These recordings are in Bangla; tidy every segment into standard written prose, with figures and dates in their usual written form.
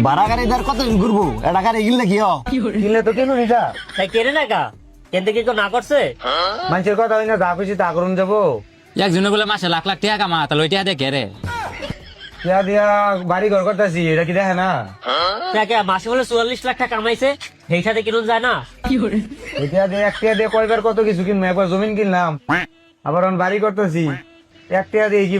ভাড়া গাড়ি ধর কতদিন ঘুরবো, এটা গাড়ি কিনলে কি কিনলে তো কিনুন এটা তাই কেনে না কা কেন থেকে কেউ না করছে মানুষের কথা হয় না, যা খুশি তা করুন যাবো। একজনে বলে মাসে লাখ লাখ টাকা কামা, তাহলে ওই টাকা দিয়ে কে দিয়া দিয়া বাড়ি ঘর করতেছি, এটা কি দেখে না? তাকে মাসে বলে 44 লাখ টাকা কামাইছে, সেই সাথে কিনুন যায় না। এটা দিয়ে এক টাকা দিয়ে কয়বার কত কিছু কিনবো, একবার জমিন কিনলাম, আবার এখন বাড়ি করতেছি, এক টাকা দিয়ে কি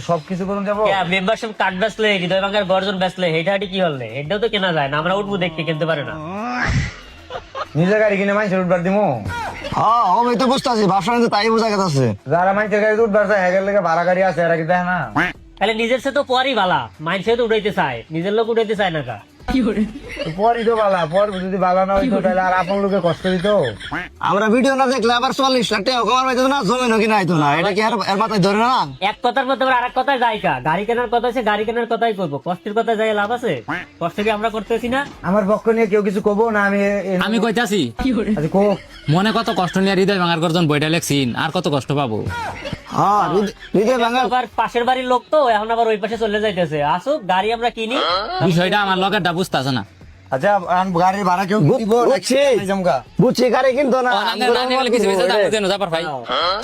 সবকিছু করুন যাবো? মেম্বারশিপ কার্ড বেচলে, হৃদয় ভাঙার গর্জন বেচলে, হেটা কি হলে এটাও তো কেনা যায় না, আমরা উঠবো দেখতে কিনতে পারে না। নিজের গাড়ি কিনে মানুষের উঠবার দিমো? হ্যাঁ আমি তো বুঝতে আছি, ভাবসান তাই বোঝা গেছে। যারা মানুষের গাড়ি উঠবার চায় হেগের লেগে ভাড়া গাড়ি আছে, এরা কি দেখে না? তাহলে নিজের সে তো পরই বালা, মাইন্ড সে তো উঠাইতে চায়, নিজের লোক উঠাইতে চায় না কা। পরই তো বালা, পর যদি বালা না হইতো তাহলে আর আপন লোকে কষ্ট দিত। আমরা ভিডিও না দেখলে আবার 40 লাখ টাকা কমার পাইতো না, জমিনও কিনা হইতো না, এটা কি এর মাথায় ধরে না? এক কথার মধ্যে আবার আরেক কথায় যাই কা, গাড়ি কেনার কথা আছে, গাড়ি কেনার কথাই করবো, কষ্টের কথা যাই লাভ আছে? কষ্ট কি আমরা করতেছি না? আমার পক্ষ নিয়ে কেউ কিছু কবো না, আমি কইতাছি আচ্ছা, কো। মনে কত কষ্ট নিয়ে হৃদয় ভাঙার গর্জন বইটা লেখছিন, আর কত কষ্ট পাবো। হ্যাঁ হৃদয় ভাঙা আবার পাশের বাড়ির লোক তো এখন আবার ওই পাশে চলে যাইতেছে, আসুক গাড়ি আমরা কিনি। বিষয়টা আমার লগেরটা বুঝতেছে না। আচ্ছা গাড়ির ভাড়া কেউ দিব? বুঝছি, গাড়ি কিনতো না।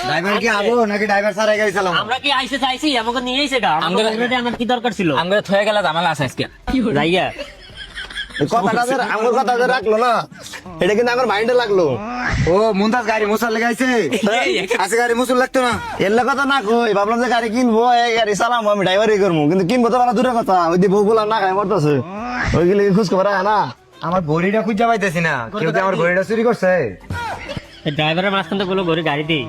ড্রাইভার কি আবো নাকি ড্রাইভার ছাড়াই গাড়ি চালাবো? আমরা কি আইসে চাইছি আমাকে নিয়ে আইসে গা, আমার কি দরকার ছিল? আমরা থয়ে গেলে ঝামেলা আছে আজকে। যাইয়া আমার কথা যে রাখলো না, এটা কিন্তু আমার মাইন্ডে লাগলো। ও মুন্তাজ গাড়ি মুসার লেগাইছে, আজকে গাড়ি মুসুর লাগতো না। এর কথা না কই, ভাবলাম যে গাড়ি কিনবো, এই গাড়ি চালামো, আমি ড্রাইভারই করবো, কিন্তু কিনবো তো মানে দূরের কথা, ওই দিয়ে বউ বলা না খাই মরতেছে, ওইগুলি খোঁজ খবর রাখে না। আমার ঘড়িটা খুঁজে পাইতেছি না, কেউ কি আমার ঘড়িটা চুরি করছে? ড্রাইভারের মাঝখান থেকে বলো ঘরে গাড়ি দিই।